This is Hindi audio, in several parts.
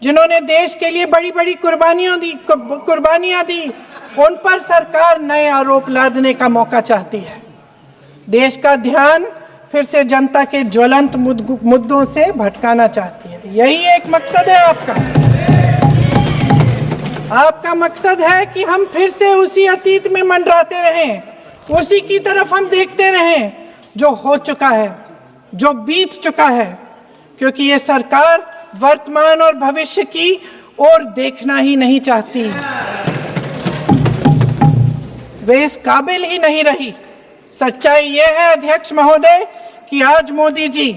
जिन्होंने देश के लिए बड़ी बड़ी कुर्बानियां दी, उन पर सरकार नए आरोप लादने का मौका चाहती है। देश का ध्यान फिर से जनता के ज्वलंत मुद्दों से भटकाना चाहती है। यही एक मकसद है आपका। आपका मकसद है कि हम फिर से उसी अतीत में मंडराते रहें, उसी की तरफ हम देखते रहें जो हो चुका है, जो बीत चुका है, क्योंकि ये सरकार वर्तमान और भविष्य की ओर देखना ही नहीं चाहती। वे इस काबिल ही नहीं रही। सच्चाई ये है अध्यक्ष महोदय कि आज मोदी जी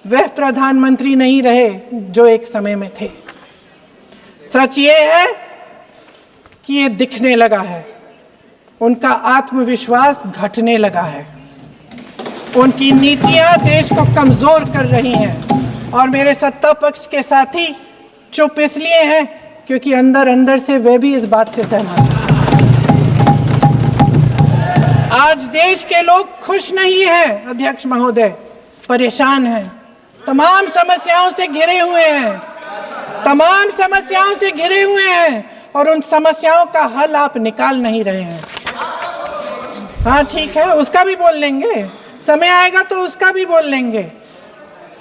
वह प्रधानमंत्री नहीं रहे जो एक समय में थे। सच ये है कि ये दिखने लगा है, उनका आत्मविश्वास घटने लगा है, उनकी नीतियां देश को कमजोर कर रही हैं और मेरे सत्ता पक्ष के साथी चुप इसलिए हैं क्योंकि अंदर अंदर से वे भी इस बात से सहमत हैं। आज देश के लोग खुश नहीं हैं अध्यक्ष महोदय, परेशान हैं, तमाम समस्याओं से घिरे हुए हैं, तमाम समस्याओं से घिरे हुए हैं और उन समस्याओं का हल आप निकाल नहीं रहे हैं। हाँ ठीक है, उसका भी बोल लेंगे, समय आएगा तो उसका भी बोल लेंगे,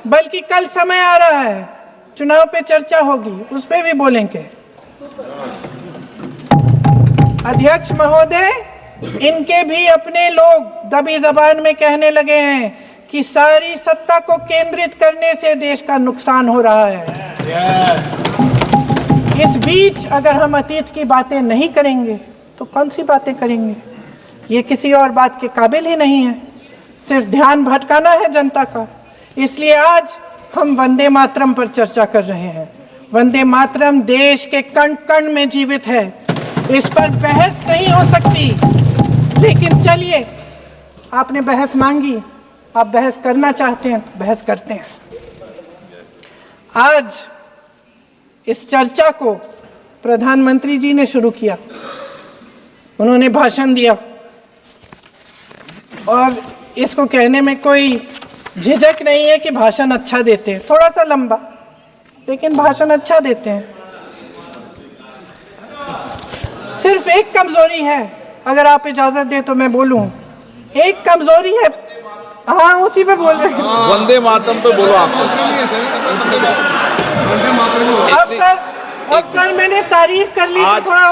बल्कि कल समय आ रहा है, चुनाव पे चर्चा होगी, उस पे भी बोलेंगे। अध्यक्ष महोदय, इनके भी अपने लोग दबी जबान में कहने लगे हैं कि सारी सत्ता को केंद्रित करने से देश का नुकसान हो रहा है। इस बीच अगर हम अतीत की बातें नहीं करेंगे तो कौन सी बातें करेंगे? ये किसी और बात के काबिल ही नहीं है, सिर्फ ध्यान भटकाना है जनता का। इसलिए आज हम वंदे मातरम पर चर्चा कर रहे हैं। वंदे मातरम देश के कण कण में जीवित है, इस पर बहस नहीं हो सकती। लेकिन चलिए, आपने बहस मांगी, आप बहस करना चाहते हैं, बहस करते हैं। आज इस चर्चा को प्रधानमंत्री जी ने शुरू किया, उन्होंने भाषण दिया और इसको कहने में कोई झिझक नहीं है कि भाषण अच्छा देते हैं, थोड़ा सा लंबा, लेकिन भाषण अच्छा देते हैं। सिर्फ एक कमजोरी है, अगर आप इजाजत दें तो मैं बोलूं, एक कमजोरी है। हाँ, उसी पे बोल रहे हैं, वंदे मातरम पे बोलो आप। अब सर मैंने तारीफ कर ली, थोड़ा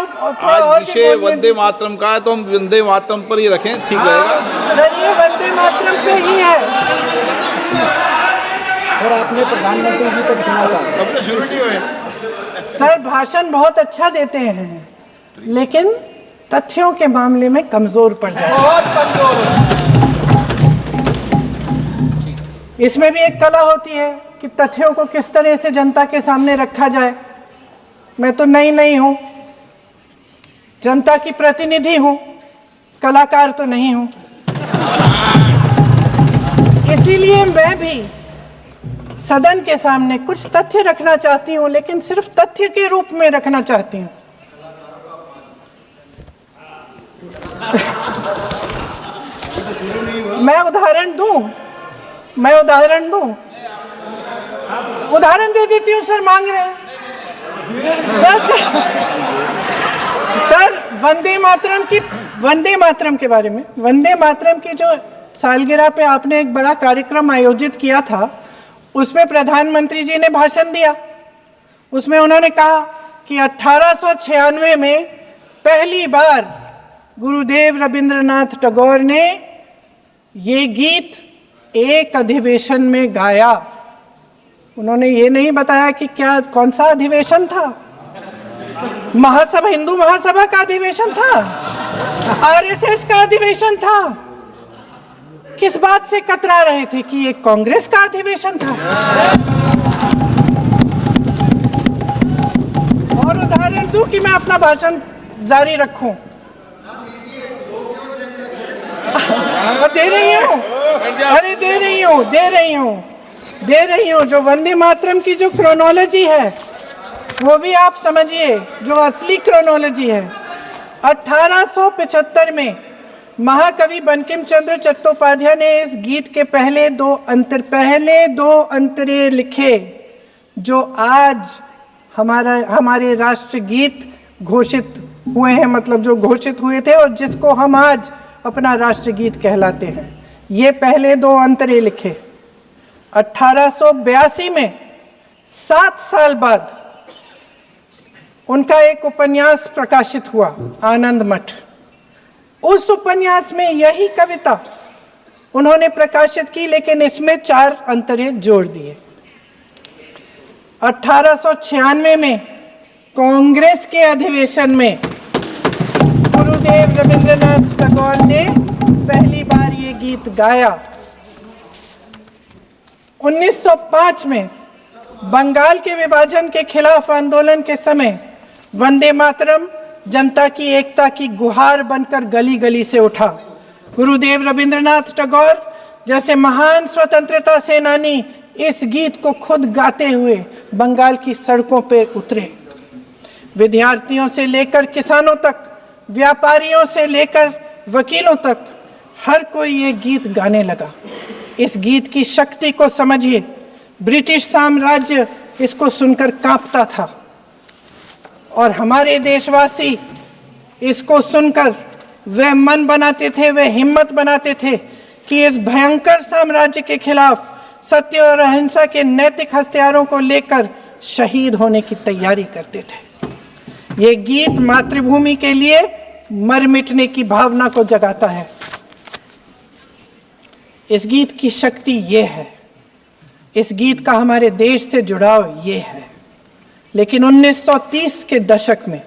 और विषय वंदे मातरम का है तो हम वंदे मातरम पर ही रखें, ठीक रहेगा सर। ये वंदे मातरम पे ही है सर। आपने प्रधानमंत्री जी तक सुना था, अब तो शुरू नहीं हुए। सर भाषण बहुत अच्छा देते हैं, लेकिन तथ्यों के मामले में कमजोर पड़ जाते हैं, बहुत कमजोर। इसमें भी एक कला होती है कि तथ्यों को किस तरह से जनता के सामने रखा जाए। मैं तो नहीं हूं, जनता की प्रतिनिधि हूं, कलाकार तो नहीं हूं। इसीलिए मैं भी सदन के सामने कुछ तथ्य रखना चाहती हूं, लेकिन सिर्फ तथ्य के रूप में रखना चाहती हूं। मैं उदाहरण दूं, उदाहरण दे देती हूँ सर, मांग रहे हैं सर। वंदे मातरम के बारे में, वंदे मातरम की जो सालगिरह पे आपने एक बड़ा कार्यक्रम आयोजित किया था, उसमें प्रधानमंत्री जी ने भाषण दिया। उसमें उन्होंने कहा कि 1896 में पहली बार गुरुदेव रविंद्रनाथ टैगोर ने ये गीत एक अधिवेशन में गाया। उन्होंने ये नहीं बताया कि कौन सा अधिवेशन था, महासभा, हिंदू महासभा का अधिवेशन था, आरएसएस का अधिवेशन था, किस बात से कतरा रहे थे कि ये कांग्रेस का अधिवेशन था। और उदाहरण दूं कि मैं अपना भाषण जारी रखूं, दे रही हूं, अरे दे रही हूं। जो वंदे मातरम की जो क्रोनोलॉजी है वो भी आप समझिए, जो असली क्रोनोलॉजी है। 1875 में महाकवि बंकिम चंद्र चट्टोपाध्याय ने इस गीत के पहले दो अंतरे लिखे, जो आज हमारे राष्ट्रगीत घोषित हुए हैं, मतलब जो घोषित हुए थे और जिसको हम आज अपना राष्ट्रगीत कहलाते हैं। ये पहले 2 अंतरे लिखे 1882 में, 7 साल बाद उनका एक उपन्यास प्रकाशित हुआ, आनंद मठ। उस उपन्यास में यही कविता उन्होंने प्रकाशित की, लेकिन इसमें 4 अंतरे जोड़ दिए। 1896 में कांग्रेस के अधिवेशन में गुरुदेव रविंद्रनाथ टैगोर ने पहली बार ये गीत गाया। 1905 में बंगाल के विभाजन के खिलाफ आंदोलन के समय वंदे मातरम जनता की एकता की गुहार बनकर गली गली से उठा। गुरुदेव रविंद्रनाथ टैगोर जैसे महान स्वतंत्रता सेनानी इस गीत को खुद गाते हुए बंगाल की सड़कों पर उतरे। विद्यार्थियों से लेकर किसानों तक, व्यापारियों से लेकर वकीलों तक, हर कोई ये गीत गाने लगा। इस गीत की शक्ति को समझिए। ब्रिटिश साम्राज्य इसको सुनकर कांपता था और हमारे देशवासी इसको सुनकर वह मन बनाते थे, वह हिम्मत बनाते थे कि इस भयंकर साम्राज्य के खिलाफ सत्य और अहिंसा के नैतिक हथियारों को लेकर शहीद होने की तैयारी करते थे। ये गीत मातृभूमि के लिए मर मिटने की भावना को जगाता है। इस गीत की शक्ति ये है, इस गीत का हमारे देश से जुड़ाव ये है। लेकिन 1930 के दशक में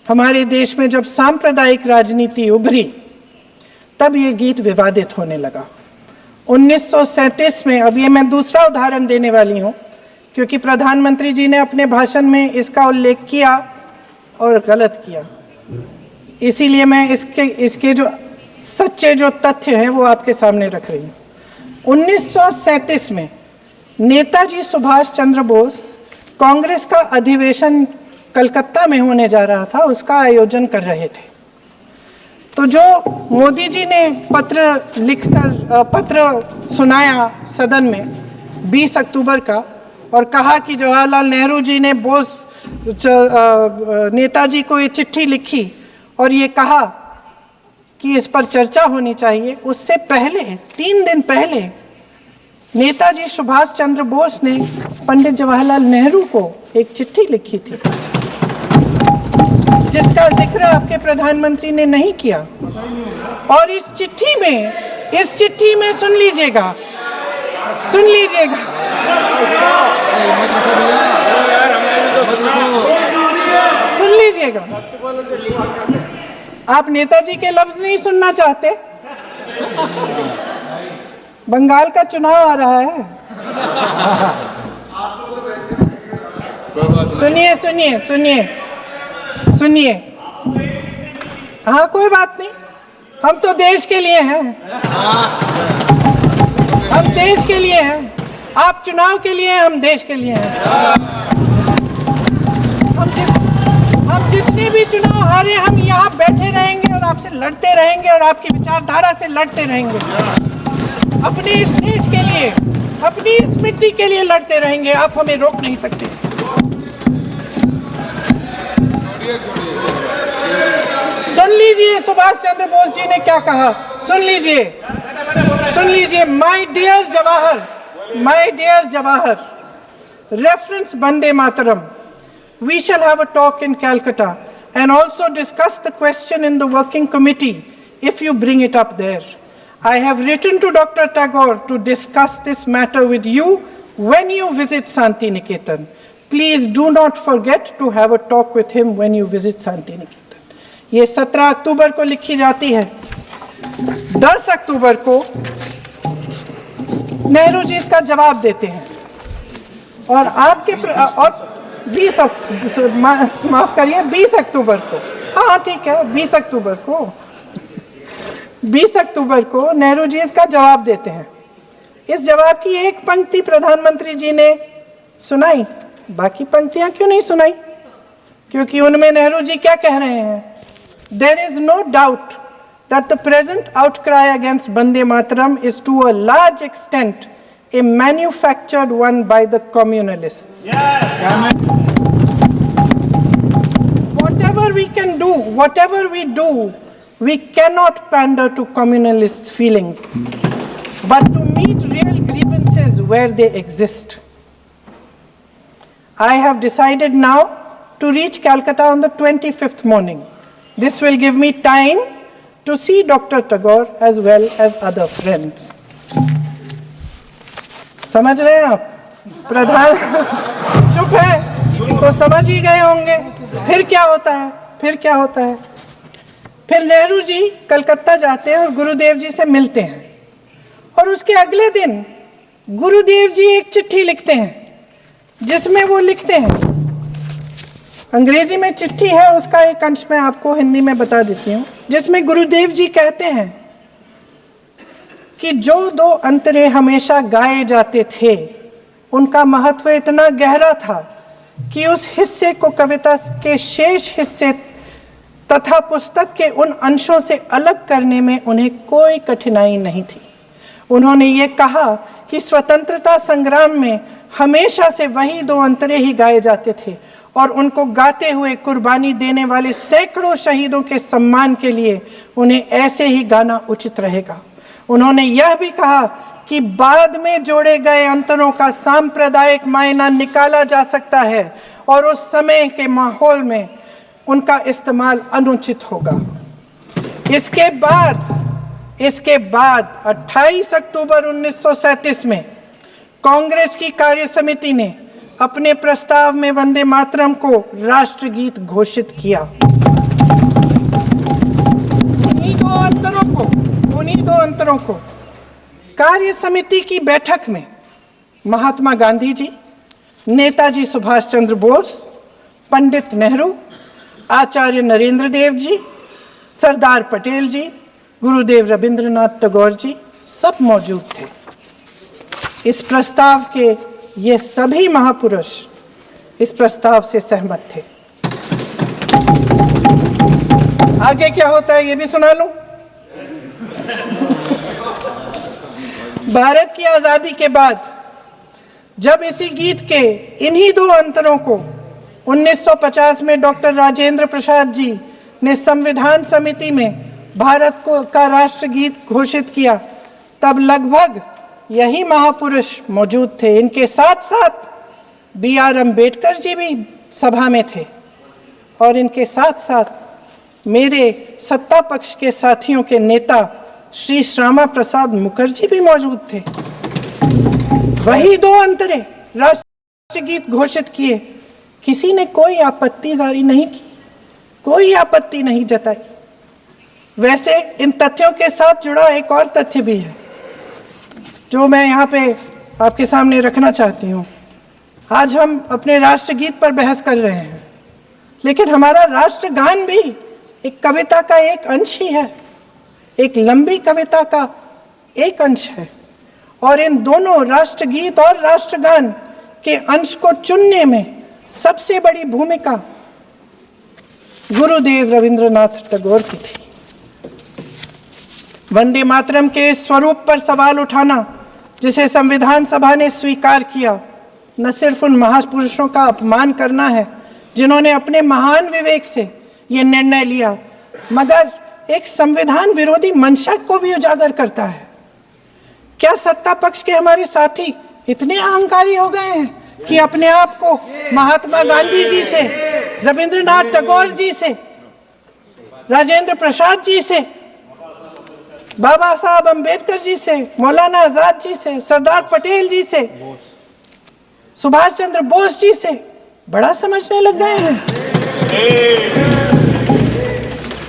हमारे देश में जब सांप्रदायिक राजनीति उभरी, तब ये गीत विवादित होने लगा। 1937 में, अब ये मैं दूसरा उदाहरण देने वाली हूँ क्योंकि प्रधानमंत्री जी ने अपने भाषण में इसका उल्लेख किया और गलत किया, इसीलिए मैं इसके जो सच्चे जो तथ्य हैं वो आपके सामने रख रही हूँ। 1937 में नेताजी सुभाष चंद्र बोस कांग्रेस का अधिवेशन कलकत्ता में होने जा रहा था, उसका आयोजन कर रहे थे। तो जो मोदी जी ने पत्र सुनाया सदन में 20 अक्टूबर का और कहा कि जवाहरलाल नेहरू जी ने नेताजी को ये चिट्ठी लिखी और ये कहा कि इस पर चर्चा होनी चाहिए, उससे पहले 3 दिन पहले नेताजी सुभाष चंद्र बोस ने पंडित जवाहरलाल नेहरू को एक चिट्ठी लिखी थी जिसका जिक्र आपके प्रधानमंत्री ने नहीं किया। और इस चिट्ठी में सुन लीजिएगा आप नेताजी के लफ्ज नहीं सुनना चाहते? बंगाल का चुनाव आ रहा है, सुनिए। हाँ, कोई बात नहीं, हम तो देश के लिए हैं, हम देश के लिए हैं। आप चुनाव के लिए हैं, हम देश के लिए हैं। हम जितने भी चुनाव हारे, हम यहाँ बैठे रहेंगे और आपसे लड़ते रहेंगे और आपकी विचारधारा से लड़ते रहेंगे। अपने इस देश के लिए, अपनी इस मिट्टी के लिए लड़ते रहेंगे। आप हमें रोक नहीं सकते। सुन लीजिए सुभाष चंद्र बोस जी ने क्या कहा, सुन लीजिए। My dear Jawahar, reference Vande Mataram, we shall have a talk in Calcutta and also discuss the question in the working committee if you bring it up there. I have written to Dr. Tagore to discuss this matter with you when you visit Santi Niketan. Please do not forget to have a talk with him when you visit Santi Niketan. ये 17 अक्टूबर को लिखी जाती है। 10 अक्टूबर को नेहरू जी इसका जवाब देते हैं और आपके और 20 अक्टूबर को, हाँ ठीक है, 20 अक्टूबर को नेहरू जी इसका जवाब देते हैं। इस जवाब की एक पंक्ति प्रधानमंत्री जी ने सुनाई, बाकी पंक्तियां क्यों नहीं सुनाई? क्योंकि उनमें नेहरू जी क्या कह रहे हैं? There is no doubt that the present outcry against Vande Mataram is to a large extent a manufactured one by the communalists. whatever we do, we cannot pander to communalist feelings, but to meet real grievances where they exist. I have decided now to reach Calcutta on the 25th morning. This will give me time to see Dr. Tagore as well as other friends. समझ रहे हैं आप? प्रधान चुप है तो समझ ही गए होंगे। फिर क्या होता है? फिर नेहरू जी कलकत्ता जाते हैं और गुरुदेव जी से मिलते हैं, और उसके अगले दिन गुरुदेव जी एक चिट्ठी लिखते हैं जिसमें वो लिखते हैं, अंग्रेजी में चिट्ठी है, उसका एक अंश मैं आपको हिंदी में बता देती हूँ, जिसमें गुरुदेव जी कहते हैं कि जो दो अंतरे हमेशा गाए जाते थे उनका महत्व इतना गहरा था कि उस हिस्से को कविता के शेष हिस्से तथा पुस्तक के उन अंशों से अलग करने में उन्हें कोई कठिनाई नहीं थी। उन्होंने ये कहा कि स्वतंत्रता संग्राम में हमेशा से वही दो अंतरे ही गाए जाते थे और उनको गाते हुए कुर्बानी देने वाले सैकड़ों शहीदों के सम्मान के लिए उन्हें ऐसे ही गाना उचित रहेगा। उन्होंने यह भी कहा कि बाद में जोड़े गए अंतरों का सांप्रदायिक मायना निकाला जा सकता है और उस समय के माहौल में उनका इस्तेमाल अनुचित होगा। इसके बाद 28 अक्टूबर 1937 में कांग्रेस की कार्य समिति ने अपने प्रस्ताव में वंदे मातरम को राष्ट्रगीत घोषित किया। उन्हीं दो अंतरों को कार्य समिति की बैठक में महात्मा गांधी जी, नेताजी सुभाष चंद्र बोस, पंडित नेहरू, आचार्य नरेंद्र देव जी, सरदार पटेल जी, गुरुदेव रविंद्रनाथ टैगोर जी सब मौजूद थे। इस प्रस्ताव के ये सभी महापुरुष इस प्रस्ताव से सहमत थे। आगे क्या होता है ये भी सुना लूं। भारत की आजादी के बाद जब इसी गीत के इन्हीं दो अंतरों को 1950 में डॉक्टर राजेंद्र प्रसाद जी ने संविधान समिति में भारत को का राष्ट्रगीत घोषित किया, तब लगभग यही महापुरुष मौजूद थे। इनके साथ साथ B.R. अम्बेडकर जी भी सभा में थे और इनके साथ साथ मेरे सत्ता पक्ष के साथियों के नेता श्री श्यामा प्रसाद मुखर्जी भी मौजूद थे। वही दो अंतरे राष्ट्रगीत घोषित किए, किसी ने कोई आपत्ति जारी नहीं की, कोई आपत्ति नहीं जताई। वैसे इन तथ्यों के साथ जुड़ा एक और तथ्य भी है जो मैं यहाँ पे आपके सामने रखना चाहती हूँ। आज हम अपने राष्ट्रगीत पर बहस कर रहे हैं, लेकिन हमारा राष्ट्रगान भी एक कविता का एक अंश ही है, एक लंबी कविता का एक अंश है। और इन दोनों राष्ट्रगीत और राष्ट्रगान के अंश को चुनने में सबसे बड़ी भूमिका गुरुदेव रविंद्रनाथ टैगोर की थी। वंदे मातरम के स्वरूप पर सवाल उठाना, जिसे संविधान सभा ने स्वीकार किया, न सिर्फ उन महापुरुषों का अपमान करना है जिन्होंने अपने महान विवेक से ये निर्णय लिया, मगर एक संविधान विरोधी मंशा को भी उजागर करता है। क्या सत्ता पक्ष के हमारे साथी इतने अहंकारी हो गए हैं कि अपने आप को महात्मा गांधी जी से, रविंद्रनाथ टैगोर जी से, राजेंद्र प्रसाद जी से, बाबा साहब अम्बेडकर जी से, मौलाना आजाद जी से, सरदार पटेल जी से, सुभाष चंद्र बोस जी से बड़ा समझने लग गए हैं?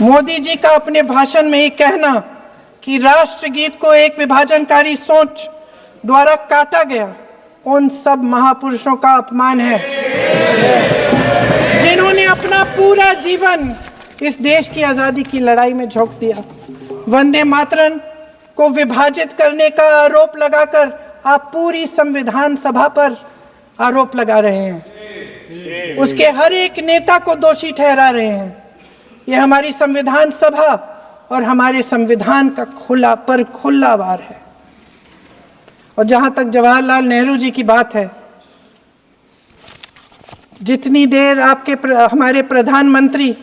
मोदी जी का अपने भाषण में ये कहना कि राष्ट्रगीत को एक विभाजनकारी सोच द्वारा काटा गया, उन सब महापुरुषों का अपमान है जिन्होंने अपना पूरा जीवन इस देश की आजादी की लड़ाई में झोंक दिया। वंदे मातरम को विभाजित करने का आरोप लगाकर आप पूरी संविधान सभा पर आरोप लगा रहे हैं, उसके हर एक नेता को दोषी ठहरा रहे हैं। यह हमारी संविधान सभा और हमारे संविधान का खुला वार है। और जहां तक जवाहरलाल नेहरू जी की बात है, जितनी देर हमारे प्रधानमंत्री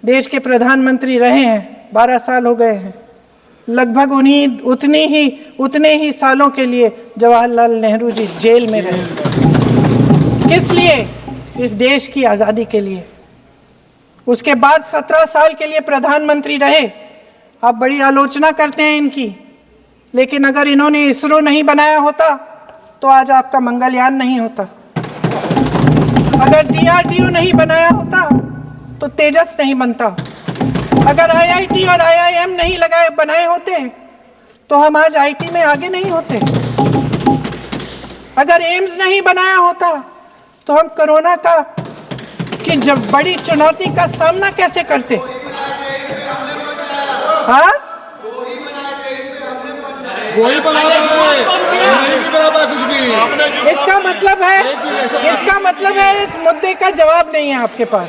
देश के प्रधानमंत्री रहे हैं, 12 साल हो गए हैं। लगभग उतने ही सालों के लिए जवाहरलाल नेहरू जी जेल में रहे। किस लिए? इस देश की आज़ादी के लिए। उसके बाद 17 साल के लिए प्रधानमंत्री रहे। आप बड़ी आलोचना करते हैं इनकी, लेकिन अगर इन्होंने इसरो नहीं बनाया होता तो आज आपका मंगलयान नहीं होता। अगर DRDO नहीं बनाया होता तो तेजस नहीं बनता। अगर IIT और IIM नहीं बनाए होते तो हम आज IT में आगे नहीं होते। अगर एम्स नहीं बनाया होता तो हम कोरोना की जब बड़ी चुनौती का सामना कैसे करते? हाँ, वही बना रहा है, नहीं बना पाया कुछ भी। इसका मतलब है इस मुद्दे का जवाब नहीं है आपके पास।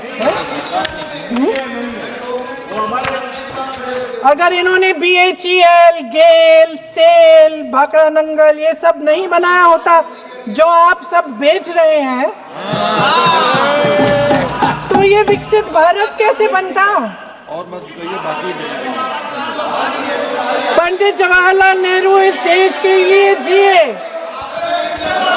अगर इन्होंने BHEL, गेल, सेल, भाखड़ा नंगल ये सब नहीं बनाया होता जो आप सब बेच रहे हैं, तो ये विकसित भारत कैसे बनता? और मत बताइए बाकी। पंडित जवाहरलाल नेहरू इस देश के लिए जिए।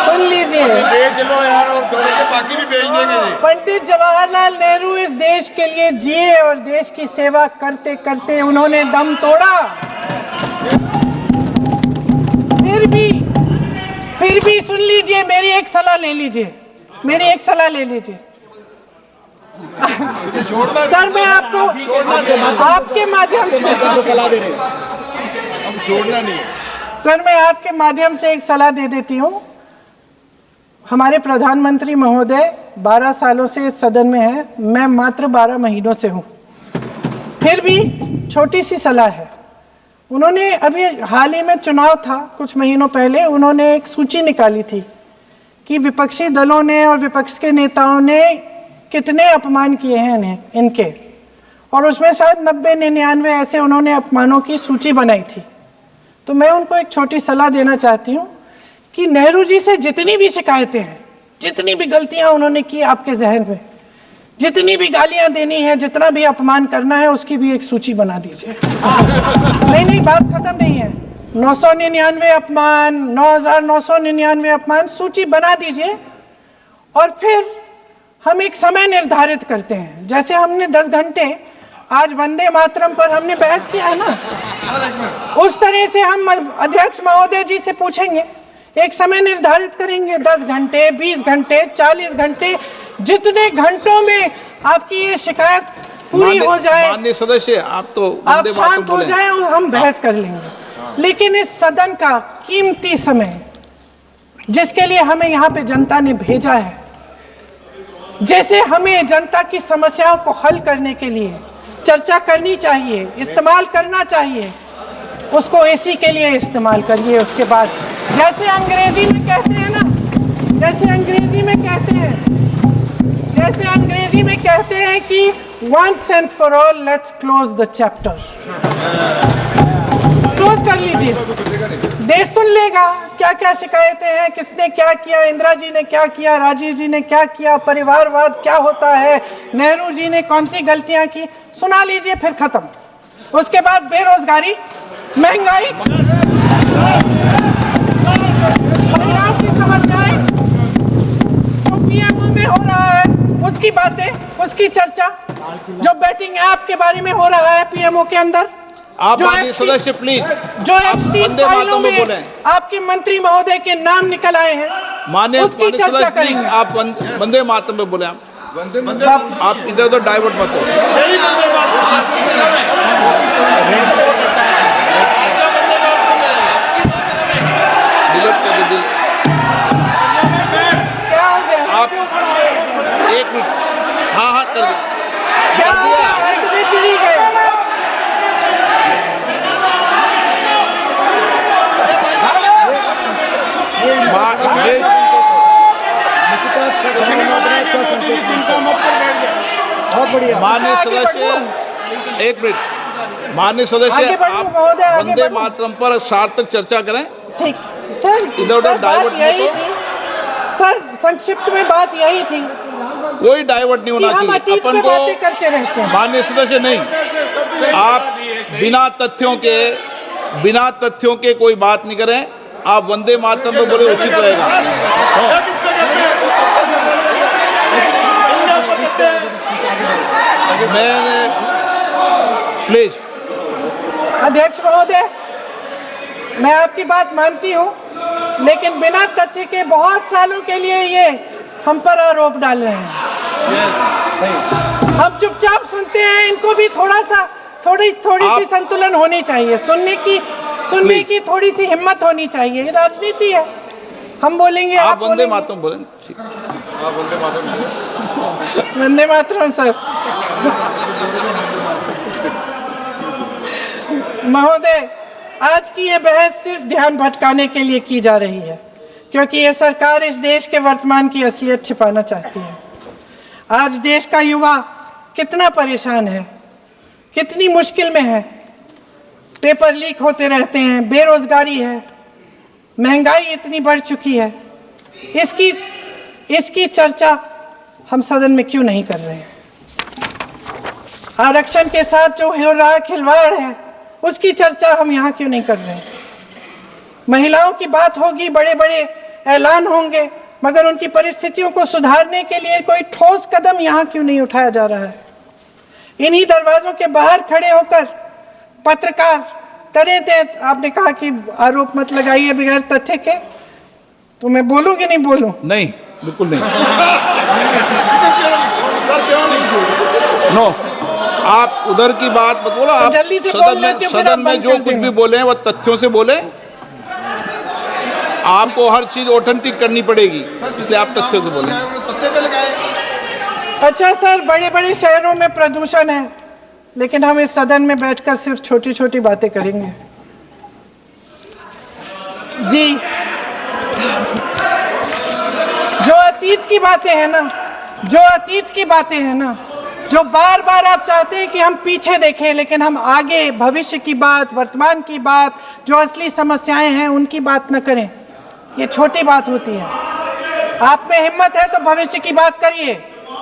सुन लीजिए, बेच लो यार, और बाकी भी बेच देंगे जी। पंडित जवाहरलाल नेहरू इस देश के लिए जिए और देश की सेवा करते करते उन्होंने दम तोड़ा। फिर भी सुन लीजिए, मेरी एक सलाह ले लीजिए। सर, मैं आपको आपके माध्यम से सलाह दे रहे हैं, अब छोड़ना नहीं। सर, मैं आपके माध्यम से एक सलाह दे देती हूँ। हमारे प्रधानमंत्री महोदय 12 सालों से इस सदन में हैं, मैं मात्र 12 महीनों से हूँ। फिर भी छोटी सी सलाह है। उन्होंने अभी हाल ही में चुनाव था, कुछ महीनों पहले उन्होंने एक सूची निकाली थी कि विपक्षी दलों ने और विपक्ष के नेताओं ने कितने अपमान किए हैं इनके, और उसमें शायद 90-99 ऐसे उन्होंने अपमानों की सूची बनाई थी। तो मैं उनको एक छोटी सलाह देना चाहती हूँ कि नेहरू जी से जितनी भी शिकायतें हैं, जितनी भी गलतियां उन्होंने की आपके जहन में, जितनी भी गालियां देनी है, जितना भी अपमान करना है, उसकी भी एक सूची बना दीजिए। नहीं, बात खत्म नहीं है। 999 अपमान, 9999 अपमान, सूची बना दीजिए। और फिर हम एक समय निर्धारित करते हैं, जैसे हमने 10 घंटे आज वंदे मातरम पर हमने बहस किया है ना, उस तरह से हम अध्यक्ष महोदय जी से पूछेंगे, एक समय निर्धारित करेंगे, 10 घंटे, 20 घंटे, 40 घंटे, जितने घंटों में आपकी ये शिकायत पूरी हो जाए, माननीय सदस्य, आप शांत हो जाए और हम बहस कर लेंगे। लेकिन इस सदन का कीमती समय, जिसके लिए हमें यहाँ पे जनता ने भेजा है, जैसे हमें जनता की समस्याओं को हल करने के लिए चर्चा करनी चाहिए, इस्तेमाल करना चाहिए, उसको इसी के लिए इस्तेमाल करिए। उसके बाद जैसे अंग्रेजी में कहते हैं ना, जैसे अंग्रेजी में कहते हैं कि once and for all let's close the chapter, close कर लीजिए। देश सुन लेगा क्या क्या शिकायतें हैं, किसने क्या किया, इंदिरा जी ने क्या किया, राजीव जी ने क्या किया, परिवारवाद क्या होता है, नेहरू जी ने कौन सी गलतियां की, सुना लीजिए, फिर खत्म। उसके बाद बेरोजगारी, महंगाई, महिलाओं की समस्याएं, जो PMO में हो रहा है उसकी बातें, उसकी चर्चा, जो बैटिंग ऐप के बारे में हो रहा है PMO के अंदर, आप सदस्य प्लीज, जो एप्स्टीन फाइलों में आपके मंत्री महोदय के नाम निकल आए हैं, माननीय उसकी चर्चा करेंगे। आप वंदे मातरम पे बोले, आप इधर उधर डाइवर्ट मत हो। क्या हो गया? आप 1 मिनट, हाँ कर दिया। क्या हो गया? अंत में चिड़ी गए। बहुत बढ़िया। माननीय सदस्य, 1 मिनट, माननीय सदस्य, आप वंदे मातरम पर सार्थक चर्चा करें। ठीक सर, इधर उधर डाइवर्ट यही थी सर, संक्षिप्त में बात यही थी कोई डाइवर्ट नहीं कि होना हम चाहिए अतीत अपन में को। बातें करते रहते हैं। माननीय सदस्य नहीं, आप बिना तथ्यों के कोई बात नहीं करें। आप वंदे मातरम पे बोले उचित रहेगा। मैंने प्लीज। अध्यक्ष महोदय, मैं आपकी बात मानती हूं, लेकिन बिना तथ्य के बहुत सालों के लिए ये हम पर आरोप डाल रहे हैं। हम चुपचाप सुनते हैं, इनको भी थोड़ी सी संतुलन होनी चाहिए। सुनने की थोड़ी सी हिम्मत होनी चाहिए। ये राजनीति है, हम बोलेंगे, आप वंदे मातरम बोलें। वंदे मातरम सर। महोदय, आज की ये बहस सिर्फ ध्यान भटकाने के लिए की जा रही है, क्योंकि ये सरकार इस देश के वर्तमान की असलियत छिपाना चाहती है। आज देश का युवा कितना परेशान है, कितनी मुश्किल में है। पेपर लीक होते रहते हैं, बेरोजगारी है, महंगाई इतनी बढ़ चुकी है। इसकी चर्चा हम सदन में क्यों नहीं कर रहे हैं? आरक्षण के साथ जो हो रहा खिलवाड़ है, उसकी चर्चा हम यहाँ क्यों नहीं कर रहे हैं? महिलाओं की बात होगी, बड़े बड़े ऐलान होंगे, मगर उनकी परिस्थितियों को सुधारने के लिए कोई ठोस कदम यहाँ क्यों नहीं उठाया जा रहा है? इन्हीं दरवाजों के बाहर खड़े होकर पत्रकार तरह आपने कहा कि आरोप मत लगाइए बगैर तथ्य के, तो मैं बोलूं कि नहीं बोलूं? नहीं, बिल्कुल नहीं। नो, आप उधर की बात मत बोलो। आप जल्दी से बोल लेते हो, फिर सदन में जो कुछ भी बोले वो तथ्यों से बोले। आपको हर चीज ऑथेंटिक करनी पड़ेगी, इसलिए आप तथ्यों से बोले। अच्छा सर, बड़े बड़े शहरों में प्रदूषण है, लेकिन हम इस सदन में बैठकर सिर्फ छोटी छोटी बातें करेंगे। जी, जो अतीत की बातें हैं ना, जो बार बार आप चाहते हैं कि हम पीछे देखें, लेकिन हम आगे भविष्य की बात, वर्तमान की बात, जो असली समस्याएं हैं उनकी बात न करें, ये छोटी बात होती है। आप में हिम्मत है तो भविष्य की बात करिए,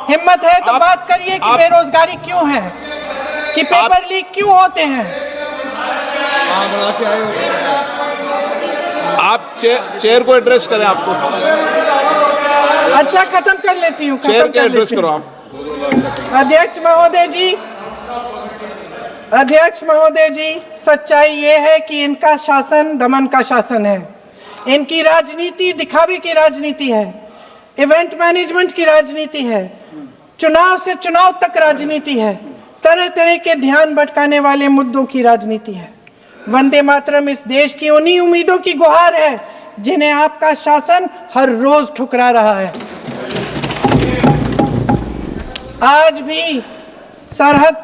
हिम्मत है तो बात करिए कि बेरोजगारी क्यों है, कि पेपर लीक क्यों होते हैं। आप चेयर को एड्रेस करें। आपको अच्छा, खत्म कर लेती हूँ, चेयर के एड्रेस करो आप। अध्यक्ष महोदय जी, सच्चाई ये है कि इनका शासन दमन का शासन है। इनकी राजनीति दिखावे की राजनीति है, इवेंट मैनेजमेंट की राजनीति है, चुनाव से चुनाव तक राजनीति है, तरह तरह के ध्यान भटकाने वाले मुद्दों की राजनीति है। वंदे मातरम इस देश की उन्हीं उम्मीदों की गुहार है जिन्हें आपका शासन हर रोज ठुकरा रहा है। आज भी सरहद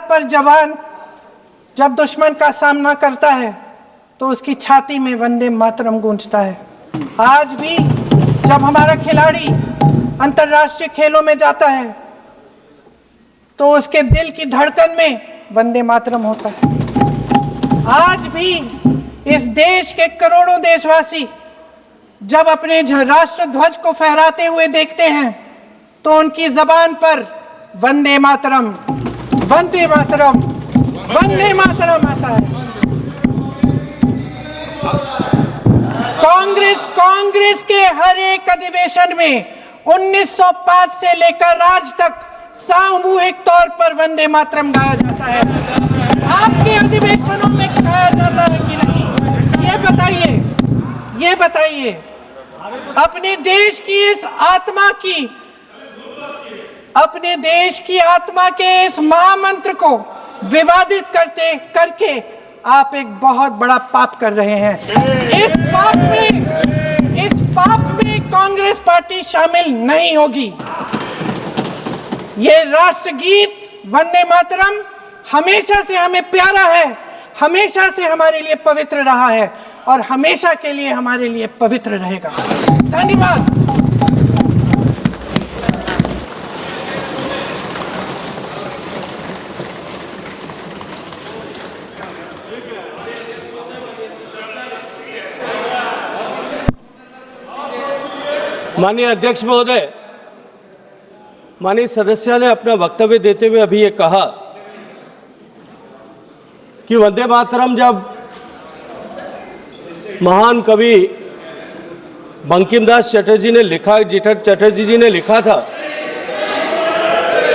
पर जवान जब दुश्मन का सामना करता है तो उसकी छाती में वंदे मातरम गूंजता है। आज भी जब हमारा खिलाड़ी अंतर्राष्ट्रीय खेलों में जाता है तो उसके दिल की धड़कन में वंदे मातरम होता है। आज भी इस देश के करोड़ों देशवासी जब अपने राष्ट्र ध्वज को फहराते हुए देखते हैं तो उनकी जबान पर वंदे मातरम, वंदे मातरम, वंदे मातरम आता है। कांग्रेस के हर एक अधिवेशन में 1905 से लेकर आज तक सामूहिक तौर पर वंदे मातरम गाया जाता है। आपके अधिवेशनों में गाया जाता है कि नहीं, ये बताइए। अपने देश की आत्मा के इस महामंत्र को विवादित करके आप एक बहुत बड़ा पाप कर रहे हैं। इस पाप में कांग्रेस पार्टी शामिल नहीं होगी। ये राष्ट्रगीत वंदे मातरम हमेशा से हमें प्यारा है, हमेशा से हमारे लिए पवित्र रहा है और हमेशा के लिए हमारे लिए पवित्र रहेगा। धन्यवाद। माननीय अध्यक्ष महोदय, माननीय सदस्य ने अपना वक्तव्य देते हुए अभी ये कहा कि वंदे मातरम जब महान कवि बंकिमदास चटर्जी ने लिखा, चटर्जी जी ने लिखा था,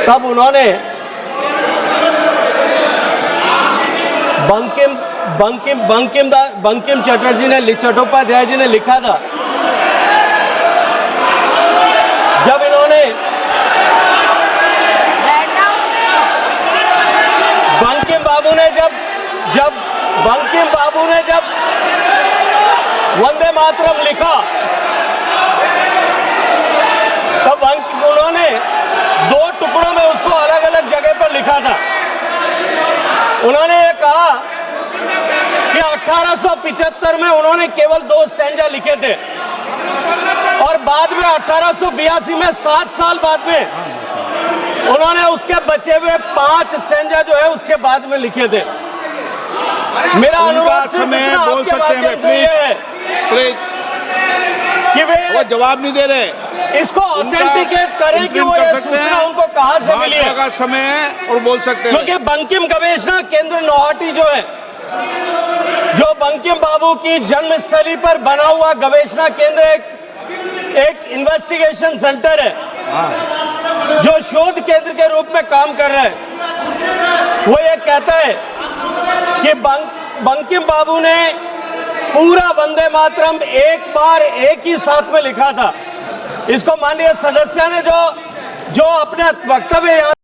तब उन्होंने बंकिम चटर्जी ने, चट्टोपाध्याय जी ने लिखा था, जब इन्होंने बंकिम बाबू ने जब वंदे मातरम लिखा, तब उन्होंने 2 टुकड़ों में उसको अलग अलग जगह पर लिखा था। उन्होंने ये कहा कि 1875 में उन्होंने केवल 2 स्टैंजा लिखे थे और बाद में 1882 में 7 साल बाद में उन्होंने उसके बचे हुए 5 स्टैंजा जो है उसके बाद में लिखे थे। मेरा अनुरोध समय बोल सकते हैं प्लीज, कि वे वो जवाब नहीं दे रहे, इसको ऑथेंटिकेट करें कि वो ये सूचना उनको कहां से मिली है। का समय है और बोल सकते हैं, क्योंकि बंकिम गवेषणा केंद्र नौहाटी जो है, जो बंकिम बाबू की जन्मस्थली पर बना हुआ गवेषणा केंद्र एक इन्वेस्टिगेशन सेंटर है, जो शोध केंद्र के रूप में काम कर रहा है। वो ये कहता है कि बंकिम बाबू ने पूरा वंदे मातरम एक बार एक ही साथ में लिखा था। इसको माननीय सदस्य ने जो अपने वक्तव्य